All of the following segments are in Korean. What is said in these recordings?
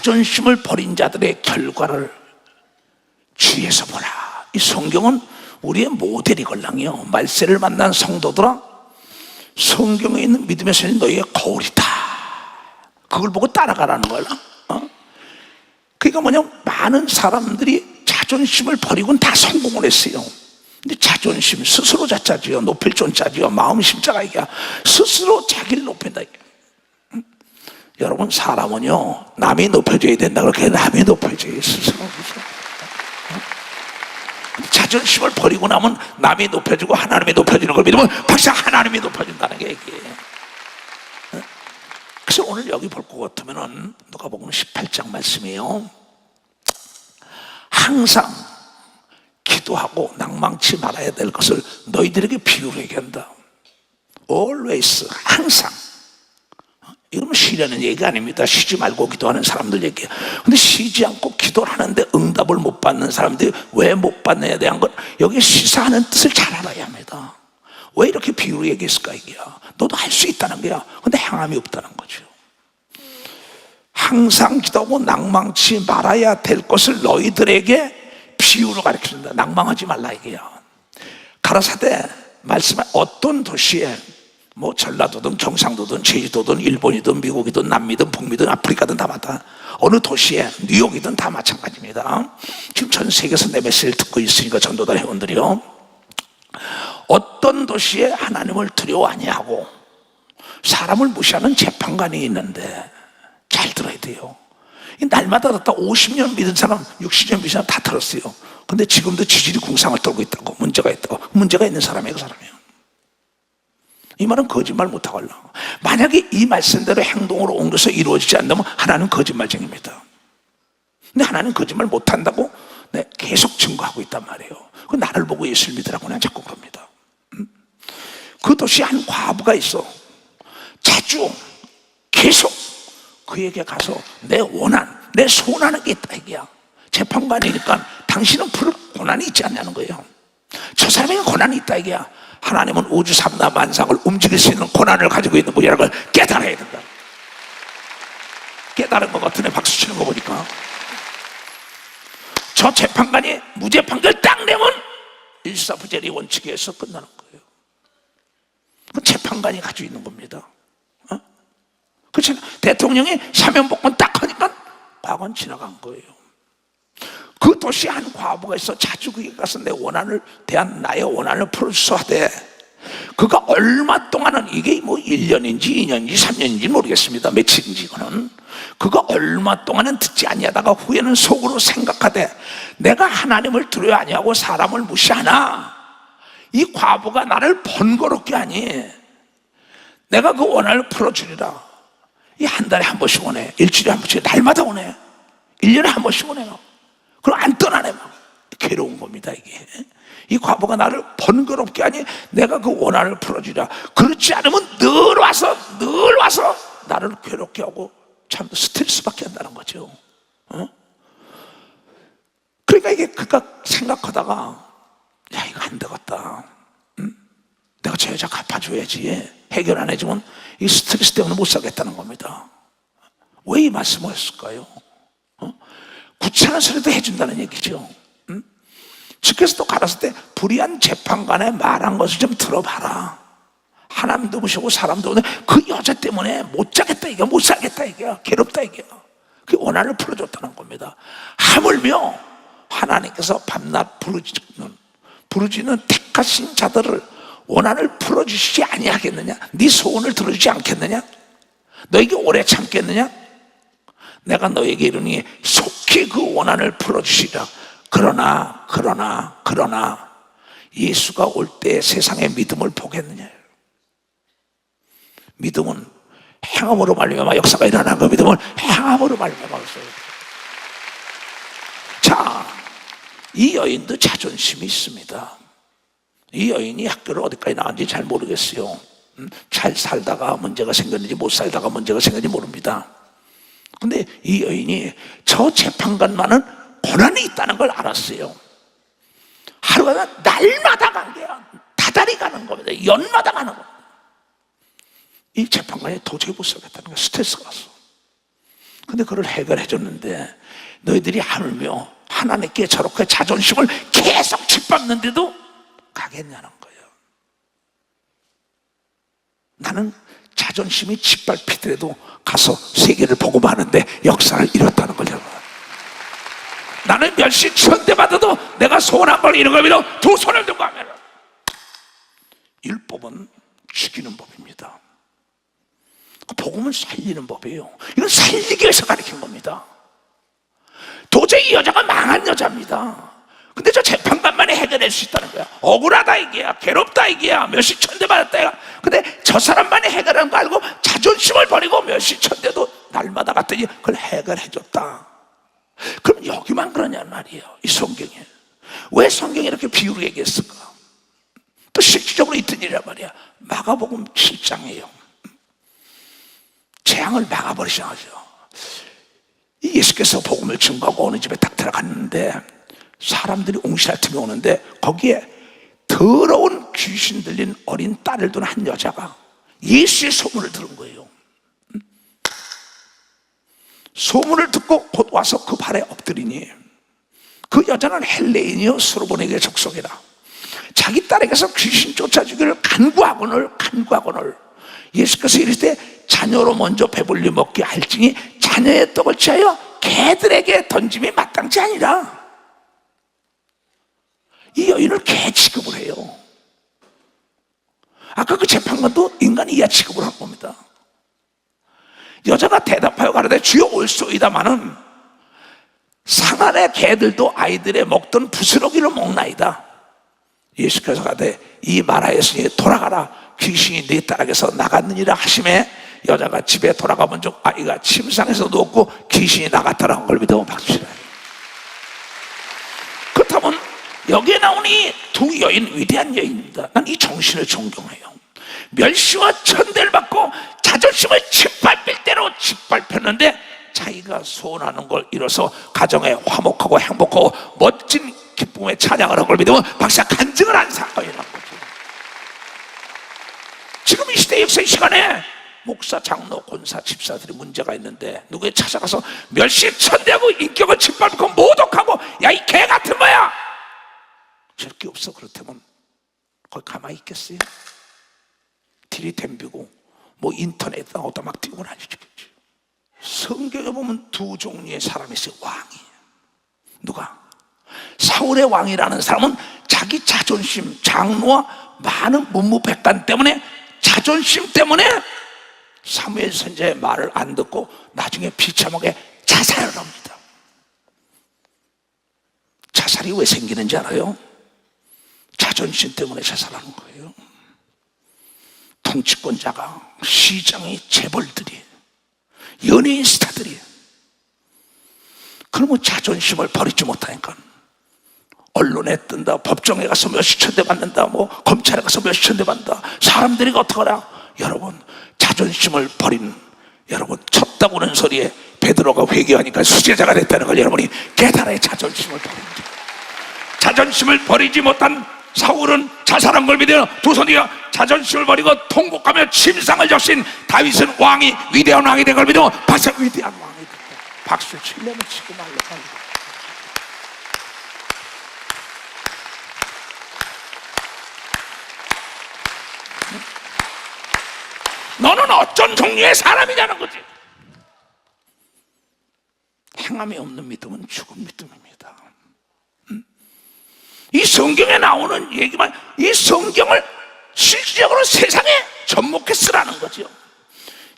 자존심을 버린 자들의 결과를 주위에서 보라. 이 성경은 우리의 모델이걸랑이요. 말세를 만난 성도들아, 성경에 있는 믿음의 선이 너희의 거울이다. 그걸 보고 따라가라는 거야. 그러니까 뭐냐, 많은 사람들이 자존심을 버리고는 다 성공을 했어요. 근데 자존심, 스스로 자짜지요. 높일 존짜지요. 마음 심자가 이게 스스로 자기를 높인다. 여러분, 사람은요, 남이 높여줘야 된다. 그렇게 남이 높여줘요. 스스로. 자존심을 버리고 나면 남이 높여주고 하나님이 높여주는 걸 믿으면 박사 하나님이 높여준다는 게 얘기예요. 그래서 오늘 여기 볼 것 같으면은 누가복음 18장 말씀이에요. 항상 기도하고 낭망치 말아야 될 것을 너희들에게 비유로 얘기한다. Always, 항상. 이건 쉬려는 얘기가 아닙니다. 쉬지 말고 기도하는 사람들 얘기예요. 근데 쉬지 않고 기도를 하는데 응답을 못 받는 사람들이 왜 못 받느냐에 대한 건 여기 시사하는 뜻을 잘 알아야 합니다. 왜 이렇게 비유로 얘기했을까 이게야. 너도 할 수 있다는 거야. 근데 행함이 없다는 거죠. 항상 기도하고 낭망치 말아야 될 것을 너희들에게 비유로 가르쳐준다. 낭망하지 말라 이게야. 가라사대 말씀에 어떤 도시에 뭐 전라도든 경상도든 제주도든 일본이든 미국이든 남미든 북미든 아프리카든 다 맞다. 어느 도시에 뉴욕이든 다 마찬가지입니다. 지금 전 세계에서 내 메시지를 듣고 있으니까 전도단 회원들이요, 어떤 도시에 하나님을 두려워 아니하고 사람을 무시하는 재판관이 있는데 잘 들어야 돼요. 날마다 듣다 50년 믿은 사람, 60년 믿은 사람 다 들었어요. 근데 지금도 지질이 궁상을 떨고 있다고, 문제가 있다고. 문제가 있는 사람이에요, 그 사람이에요. 이 말은 거짓말 못하고 하려고. 만약에 이 말씀대로 행동으로 옮겨서 이루어지지 않는다면 하나는 거짓말쟁입니다. 근데 하나는 거짓말 못한다고 계속 증거하고 있단 말이에요. 그 나를 보고 예수를 믿으라고 그냥 자꾸 그럽니다. 그 도시에 한 과부가 있어. 자주 계속 그에게 가서 내 원한, 내 소원하는 게 있다 이게야. 재판관이니까 당신은 풀 고난이 있지 않냐는 거예요. 저 사람에게 고난이 있다 이게야. 하나님은 우주 삼라 만상을 움직일 수 있는 고난을 가지고 있는 분이라는 걸 깨달아야 된다. 깨달은 것 같으네. 박수 치는 거 보니까. 저 재판관이 무죄 판결 딱 내면 일사부재리 원칙에서 끝나는 거예요. 그 재판관이 가지고 있는 겁니다. 그렇죠? 대통령이 사면복권 딱 하니까 과거는 지나간 거예요. 그 도시에 한 과부가 있어. 자주 그에 가서 내 원한을 대한 나의 원한을 풀어주소 하되, 그가 얼마 동안은, 이게 뭐 1년인지 2년인지 3년인지 모르겠습니다. 며칠인지. 그는 그가 얼마 동안은 듣지 아니하다가 후에는 속으로 생각하되 내가 하나님을 두려워 아니하고 사람을 무시하나 이 과부가 나를 번거롭게 하니 내가 그 원한을 풀어주리라. 이 한 달에 한 번씩 오네. 일주일에 한 번씩, 날마다 오네. 1년에 한 번씩 오네요. 그럼 안 떠나네. 막 괴로운 겁니다 이게. 이 과부가 나를 번거롭게 하니 내가 그 원한을 풀어주리라. 그렇지 않으면 늘 와서 나를 괴롭게 하고 참 스트레스 받게 한다는 거죠. 그러니까 이게 그가 생각하다가, 야 이거 안 되겠다. 내가 저 여자 갚아줘야지. 해결 안 해주면 이 스트레스 때문에 못 살겠다는 겁니다. 왜 이 말씀을 했을까요? 구차한 소리도 해준다는 얘기죠. 주께서 또 가라사대 때 불의한 재판관에 말한 것을 좀 들어봐라. 하나님도 무시하고 사람도 오늘 그 여자 때문에 못 자겠다 이게, 못 살겠다 이게, 괴롭다 이게. 그 원한을 풀어줬다는 겁니다. 하물며 하나님께서 밤낮 부르짖는 택하신 자들을 원한을 풀어주시지 아니하겠느냐? 네 소원을 들어주지 않겠느냐? 너에게 오래 참겠느냐? 내가 너에게 이르니 속히 그 원한을 풀어주시리라. 그러나 예수가 올 때 세상의 믿음을 보겠느냐? 믿음은 행함으로 말미암아 역사가 일어나는 거, 믿음은 행함으로 말미암아. 자, 이 여인도 자존심이 있습니다. 이 여인이 학교를 어디까지 나왔는지 잘 모르겠어요. 잘 살다가 문제가 생겼는지 못 살다가 문제가 생겼는지 모릅니다. 근데 이 여인이 저 재판관만은 고난이 있다는 걸 알았어요. 하루가 날마다 간 게요. 다달이 가는 겁니다. 연마다 가는 겁니다. 이 재판관이 도저히 못 살겠다는 거예요. 스트레스가 왔어. 근데 그걸 해결해 줬는데 너희들이 하물며 하나님께 저렇게 자존심을 계속 짓밟는데도 가겠냐는 거예요. 나는 자존심이 짓밟히더라도 가서 세계를 복음하는데 역사를 이뤘다는 거죠. 나는 멸시 천대받아도 내가 소원한 걸 이룬 겁니다. 두 손을 들고 하면 율법은 죽이는 법입니다. 복음은 살리는 법이에요. 이건 살리기 위해서 가르친 겁니다. 도저히 이 여자가 망한 여자입니다. 근데 저 재판관만이 해결할 수 있다는 거야. 억울하다 이게야, 괴롭다 이게야, 몇십 천대 받았다 이거야. 근데 저 사람만이 해결한 거 알고 자존심을 버리고 몇십 천대도 날마다 갔더니 그걸 해결해 줬다. 그럼 여기만 그러냔 말이에요. 이 성경에 왜 성경이 이렇게 비유로 얘기했을까? 또 실질적으로 있던 일이란 말이야. 마가복음 7장이에요 재앙을 막아버리셔가지고 이 예수께서 복음을 증거하고 어느 집에 딱 들어갔는데 사람들이 옹시할 틈이 오는데 거기에 더러운 귀신 들린 어린 딸을 둔 한 여자가 예수의 소문을 들은 거예요. 소문을 듣고 곧 와서 그 발에 엎드리니 그 여자는 헬레인이요 스로보니게 족속이라. 자기 딸에게서 귀신 쫓아주기를 간구하거늘 예수께서 이르시되 자녀로 먼저 배불리 먹게 할지니 자녀의 떡을 취하여 개들에게 던짐이 마땅치 아니라. 이 여인을 개 취급을 해요. 아까 그 재판관도 인간이 이하 취급을 한 겁니다. 여자가 대답하여 가로되 주여 올소이다마는 상안의 개들도 아이들의 먹던 부스러기를 먹나이다. 예수께서 가되 이 마라에서 돌아가라 귀신이 네 딸에게서 나갔느니라 하심에 여자가 집에 돌아가본 적 아이가 침상에서 누웠고 귀신이 나갔다는 걸 믿어 박수치라. 그렇다면 여기에 나오니 두 여인 위대한 여인입니다. 난 이 정신을 존경해요. 멸시와 천대를 받고 자존심을 짓밟힐 대로 짓밟혔는데 자기가 소원하는 걸 이뤄서 가정에 화목하고 행복하고 멋진 기쁨에 찬양하는 걸 믿으면 박사 간증을 한 사건이라는 거죠. 지금 이 시대 역사의 시간에 목사, 장로, 권사, 집사들이 문제가 있는데 누구에 찾아가서 멸시 천대하고 인격을 짓밟고 모독하고 야 이 개 같은 거야 저렇게 없어. 그렇다면 거기 가만히 있겠어요? 들이댐비고 뭐 인터넷에다 어디다 막 띄우고 다니시겠지. 성경에 보면 두 종류의 사람이 있어요. 왕이. 누가? 사울의 왕이라는 사람은 자기 자존심, 장로와 많은 문무백관 때문에 자존심 때문에 사무엘 선지자의 말을 안 듣고 나중에 비참하게 자살을 합니다. 자살이 왜 생기는지 알아요? 자존심 때문에 자살하는 거예요. 통치권자가, 시장이, 재벌들이, 연예인 스타들이 그러면 자존심을 버리지 못하니까 언론에 뜬다, 법정에 가서 몇십 천대 받는다, 뭐 검찰에 가서 몇십 천대 받는다. 사람들이 어떡하라? 여러분 자존심을 버린 여러분 쳤다고는 소리에 베드로가 회개하니까 수제자가 됐다는 걸 여러분이 깨달아야 자존심을 버린 거예요. 자존심을 버리지 못한 사울은 자살한 걸 믿어요. 두 손이여 자존심을 버리고 통곡하며 침상을 적신 다윗은 왕이 위대한 왕이 된 걸 믿어. 박수 위대한 왕이 됐다. 박수 치려면 치고 말려. 너는 어떤 종류의 사람이냐는 거지. 행함이 없는 믿음은 죽은 믿음입니다. 이 성경에 나오는 얘기만, 이 성경을 실질적으로 세상에 접목해 쓰라는 거죠.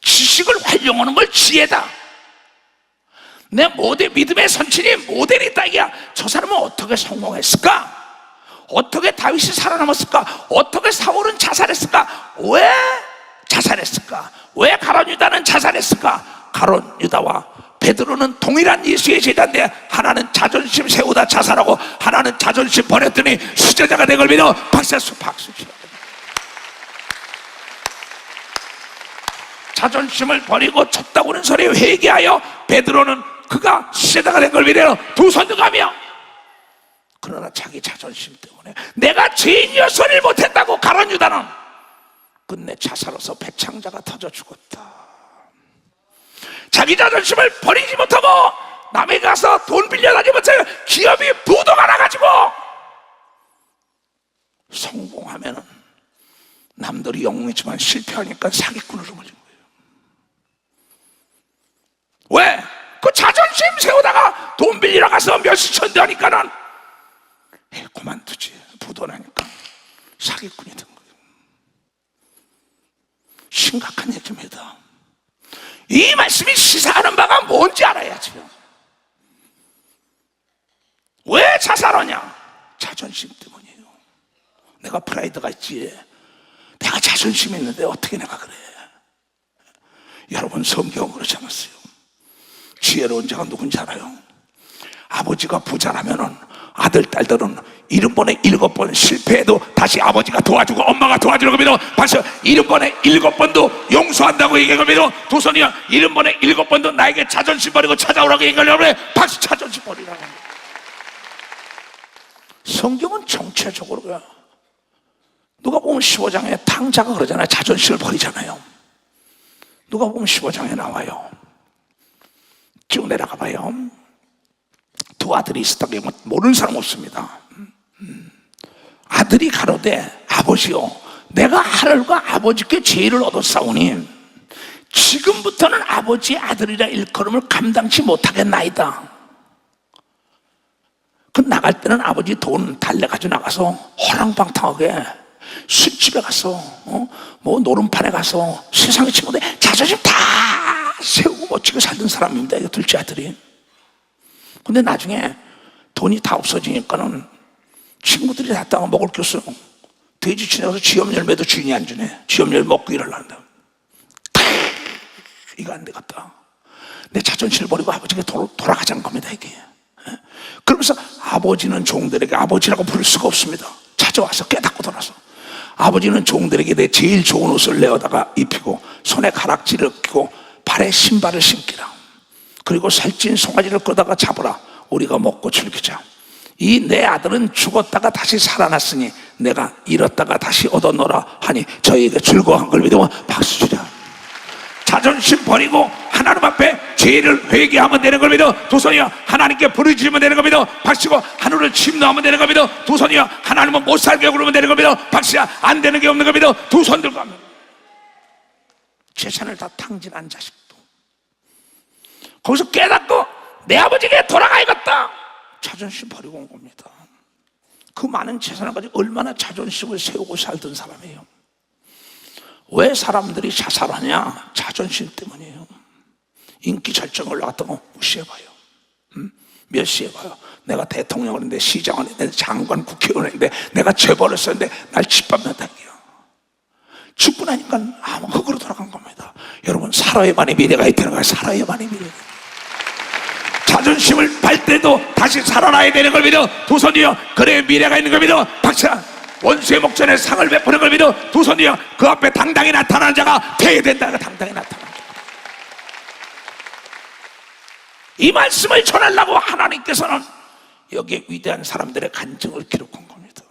지식을 활용하는 걸 지혜다. 내 믿음의 선친이 모델이 있다 이야. 저 사람은 어떻게 성공했을까? 어떻게 다윗이 살아남았을까? 어떻게 사울은 자살했을까? 왜 자살했을까? 왜 가룟 유다는 자살했을까? 가룟 유다와 베드로는 동일한 예수의 제자인데 하나는 자존심 세우다 자살하고 하나는 자존심 버렸더니 수제자가 된 걸 믿어. 박수 치라. 자존심을 버리고 쳤다고는 소리에 회개하여 베드로는 그가 수제자가 된 걸 믿어 두 손 들어가며. 그러나 자기 자존심 때문에 내가 죄인이어서를 못했다고 가룟 유다는 끝내 자살로서 배창자가 터져 죽었다. 자기 자존심을 버리지 못하고 남에게 가서 돈 빌려다니지 못하고 기업이 부도가 나가지고 성공하면은 남들이 영웅이지만 실패하니까 사기꾼으로 몰린 거예요. 왜? 그 자존심 세우다가 돈 빌리러 가서 몇십천 대 하니까는 그만두지. 부도 나니까 사기꾼이 된 거예요. 심각한 얘기입니다. 이 말씀이 시사하는 바가 뭔지 알아야죠. 왜 자살하냐? 자존심 때문이에요. 내가 프라이드가 있지. 내가 자존심이 있는데 어떻게 내가 그래? 여러분, 성경은 그렇지 않았어요. 지혜로운 자가 누군지 알아요? 아버지가 부자라면은 아들, 딸들은 70번에 7번 실패해도 다시 아버지가 도와주고 엄마가 도와주려고 믿어. 봐서 70번에 7번도 용서한다고 얘기하고 도선이야 70번에 7번도 나에게 자존심 버리고 찾아오라고 얘기하려고 해. 박수. 자존심 버리라고 합니다. 성경은 정체적으로 그래요. 누가 보면 15장에 탕자가 그러잖아요. 자존심을 버리잖아요. 누가 보면 15장에 나와요. 쭉 내려가 봐요. 두 아들이 있었다고 모르는 사람 없습니다. 아들이 가로되 아버지요, 내가 하늘과 아버지께 죄를 얻었사오니 지금부터는 아버지의 아들이라 일컬음을 감당치 못하겠나이다. 그 나갈 때는 아버지 돈 달래가지고 나가서 호랑방탕하게 술집에 가서 뭐 노름판에 가서 세상의 친구들 자존심 다 세우고 멋지게 살던 사람입니다. 이 둘째 아들이. 근데 나중에 돈이 다 없어지니까는 친구들이 다 따가 먹을 게 없어요. 돼지 치내가서 쥐염 열매도 주인이 안 주네. 쥐염 열매 먹고 일하려는데 이거 안 되겠다. 내 자존심을 버리고 아버지에게 돌아가자는 겁니다, 이게. 그러면서 아버지는 종들에게 아버지라고 부를 수가 없습니다. 찾아와서 깨닫고 돌아서 아버지는 종들에게 내 제일 좋은 옷을 내어다가 입히고 손에 가락지를 끼고 발에 신발을 신기라. 그리고 살찐 송아지를 끌다가 잡으라. 우리가 먹고 즐기자. 이 내 아들은 죽었다가 다시 살아났으니 내가 잃었다가 다시 얻었노라 하니 저희에게 즐거워한 걸 믿으면 박수 주자. 자존심 버리고 하나님 앞에 죄를 회개하면 되는 걸 믿어. 두 손이여 하나님께 부르짖으면 되는 걸 믿어. 박수고 하늘을 침노하면 되는 걸 믿어. 두 손이여 하나님은 못 살게 구르면 되는 걸 믿어. 박수야 안 되는 게 없는 걸 믿어. 두 손 들고 하면 재산을 다 탕진한 자식도 거기서 깨닫고 내 아버지에게 돌아가야겠다. 자존심 버리고 온 겁니다. 그 많은 재산을 가지고 얼마나 자존심을 세우고 살던 사람이에요. 왜 사람들이 자살하냐? 자존심 때문이에요. 인기 절정 올라갔다고 무시해봐요. 몇 시 해봐요. 내가 대통령을 했는데 시장을 했는데 장관 국회의원을 했는데 내가 재벌을 썼는데 날 짓밟는다. 죽고 나니까 아무 흙으로 돌아간 겁니다. 여러분 살아야만이 미래가 있다는 거예요. 살아야만이 미래가. 자존심을 팔 때도 다시 살아나야 되는 걸 믿어. 두 손이여 그래 미래가 있는 걸 믿어. 박사 원수의 목전에 상을 베푸는 걸 믿어. 두 손이여 그 앞에 당당히 나타나는 자가 돼야 된다. 당당히 나타나는 자. 이 말씀을 전하려고 하나님께서는 여기에 위대한 사람들의 간증을 기록한 겁니다.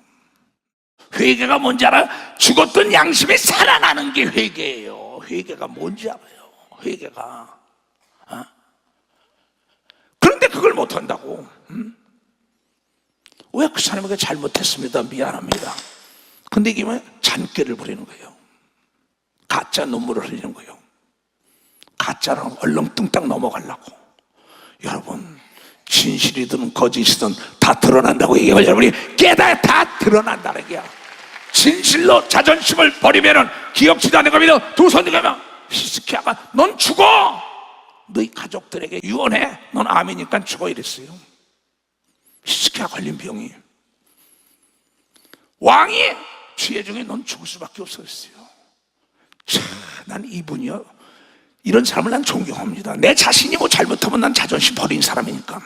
회개가 뭔지 알아요? 죽었던 양심이 살아나는 게 회개예요. 회개가 뭔지 알아요? 회개가 그런데 그걸 못한다고. 왜 그 사람에게 잘못했습니다. 미안합니다. 근데 이게 뭐 잔꾀를 부리는 거예요. 가짜 눈물을 흘리는 거예요. 가짜랑 얼렁뚱땅 넘어가려고. 여러분 진실이든 거짓이든 다 드러난다고 얘기하면 여러분이 깨달아 다 드러난다는 얘기야. 진실로 자존심을 버리면은 기억지도 않는 겁니다. 두 손 들면 히스키야가 넌 죽어. 너희 가족들에게 유언해. 넌 암이니까 죽어 이랬어요. 히스키야 걸린 병이 왕이 지혜 중에 넌 죽을 수밖에 없었어요. 참, 난 이분이요 이런 사람을 난 존경합니다. 내 자신이 뭐 잘못하면 난 자존심 버린 사람이니까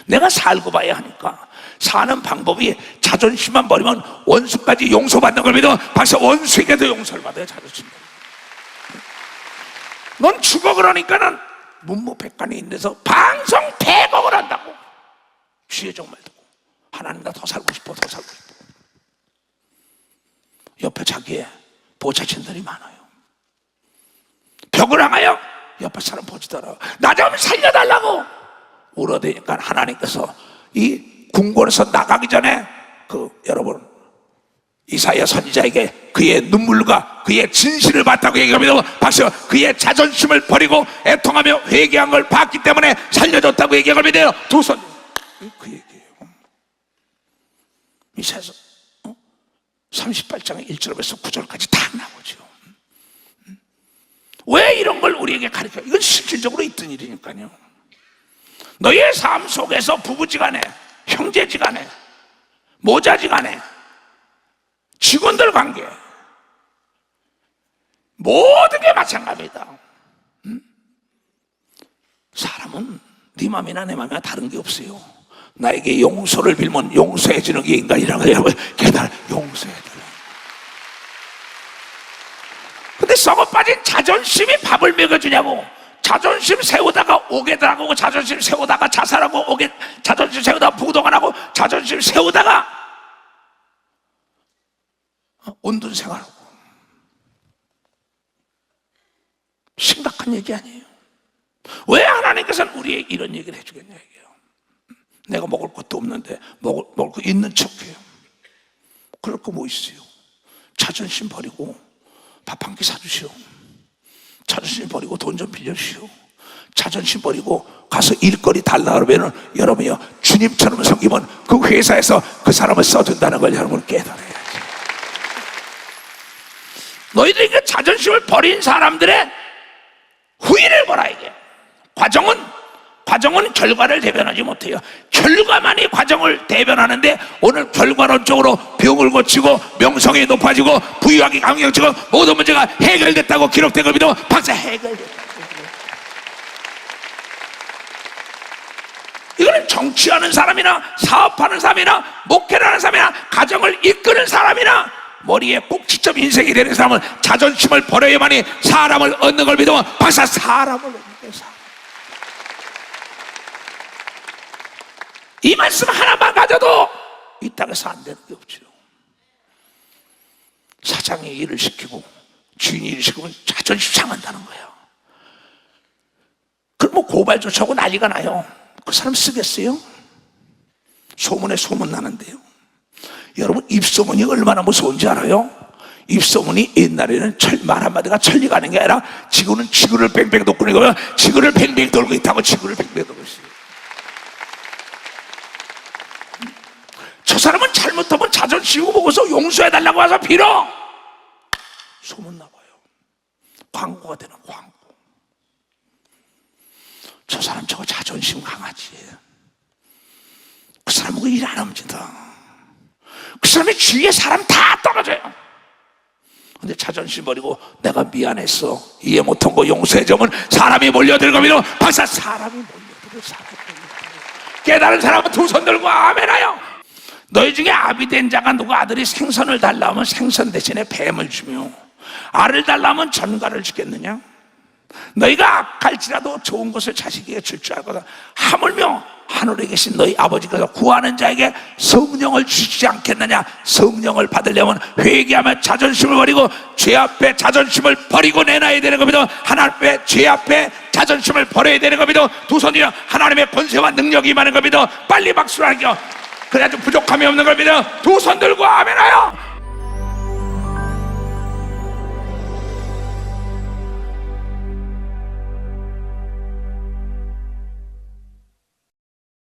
내가 살고 봐야 하니까 사는 방법이 자존심만 버리면 원수까지 용서받는 걸 믿어. 벌써 원수에게도 용서를 받아요. 자존심 넌 죽어. 그러니까는 문무백관이 있는데서 방송 대곡을 한다고. 지혜적 말 듣고 하나님 나 더 살고 싶어. 더 살고 싶어. 옆에 자기의 보좌진들이 많아요. 벽을 향하여 옆에 사람 보지더라. 나 좀 살려달라고 울어대니까 하나님께서 이 궁궐에서 나가기 전에 여러분 이사야 선지자에게 그의 눈물과 그의 진실을 봤다고 얘기합니다. 박수. 그의 자존심을 버리고 애통하며 회개한 걸 봤기 때문에 살려줬다고 얘기합니다. 두 손. 그 얘기예요. 이사야서 38장 1절에서 9절까지 다 나오죠. 왜 이런 걸 우리에게 가르쳐요? 이건 실질적으로 있던 일이니까요. 너의 삶 속에서 부부지간에, 형제지간에, 모자지간에, 직원들 관계, 모든 게 마찬가지다. 사람은 네 맘이나 내 맘이나 다른 게 없어요. 나에게 용서를 빌면 용서해 주는 게 인간이라는 거예요. 여러분 깨달아 용서해 주는. 근데 썩어 빠진 자존심이 밥을 먹여주냐고. 자존심 세우다가 오게들하고, 자존심 세우다가 자살하고, 자존심 세우다가 부도가 고 자존심 세우다가 온돈 생활하고. 심각한 얘기 아니에요. 왜 하나님께서는 우리에게 이런 얘기를 해주겠냐 이게요. 내가 먹을 것도 없는데 먹을 거 있는 척해요. 그럴 거 뭐 있어요. 자존심 버리고 밥 한 끼 사주시오. 자존심 버리고 돈 좀 빌려주시오. 자존심 버리고 가서 일거리 달라 그러면은 여러분이요 주님처럼 섬기면 그 회사에서 그 사람을 써준다는 걸 여러분 깨달아야지. 너희들이 그 자존심을 버린 사람들의 후일을 보라 이게. 과정은 결과를 대변하지 못해요. 결과만이 과정을 대변하는데 오늘 결과론적으로 병을 고치고 명성이 높아지고 부유하게 강경치고 모든 문제가 해결됐다고 기록된 걸 믿어. 박사 해결됐다. 이거는 정치하는 사람이나 사업하는 사람이나 목회를 하는 사람이나 가정을 이끄는 사람이나 머리에 꼭지점 인생이 되는 사람은 자존심을 버려야만이 사람을 얻는 걸 믿으면 박사 사람을 얻는 거예요. 이 말씀 하나만 가져도 이 땅에서 안 되는 게 없죠. 사장이 일을 시키고 주인이 일을 시키면 자존심 상한다는 거예요. 그럼 뭐 고발 조치하고 난리가 나요. 그 사람 쓰겠어요? 소문에 소문 나는데요. 여러분 입소문이 얼마나 무서운지 알아요? 입소문이 옛날에는 말 한마디가 천리 가는 게 아니라 지구는 지구를 뱅뱅 돌고 있고 지구를 뱅뱅 돌고 있다고 지구를 뱅뱅 돌고 있어요. 저 사람은 잘못하면 자존심 보고서 용서해달라고 와서 빌어. 소문 나봐요. 광고가 되는 광고. 저 사람 저거 자존심 강하지. 그 사람하고 일 안 합니다. 그 사람의 주위에 사람 다 떨어져요. 근데 자존심 버리고 내가 미안했어 이해 못한 거 용서해주면 사람이 몰려들 겁니다. 박사 사람이 몰려들어. 깨달은 사람은 두 손 들고 아멘 하여. 너희 중에 아비된 자가 누가 아들이 생선을 달라면 생선 대신에 뱀을 주며 알을 달라면 전갈을 주겠느냐? 너희가 악할지라도 좋은 것을 자식에게 줄 줄 알거든. 하물며 하늘에 계신 너희 아버지께서 구하는 자에게 성령을 주시지 않겠느냐? 성령을 받으려면 회개하며 자존심을 버리고 죄 앞에 자존심을 버리고 내놔야 되는 겁니다. 하나님 앞에 죄 앞에 자존심을 버려야 되는 겁니다. 두 손이나 하나님의 권세와 능력이 임하는 겁니다. 빨리 박수를 하죠. 그래야지 부족함이 없는 겁니다. 두 손 들고 아멘하여.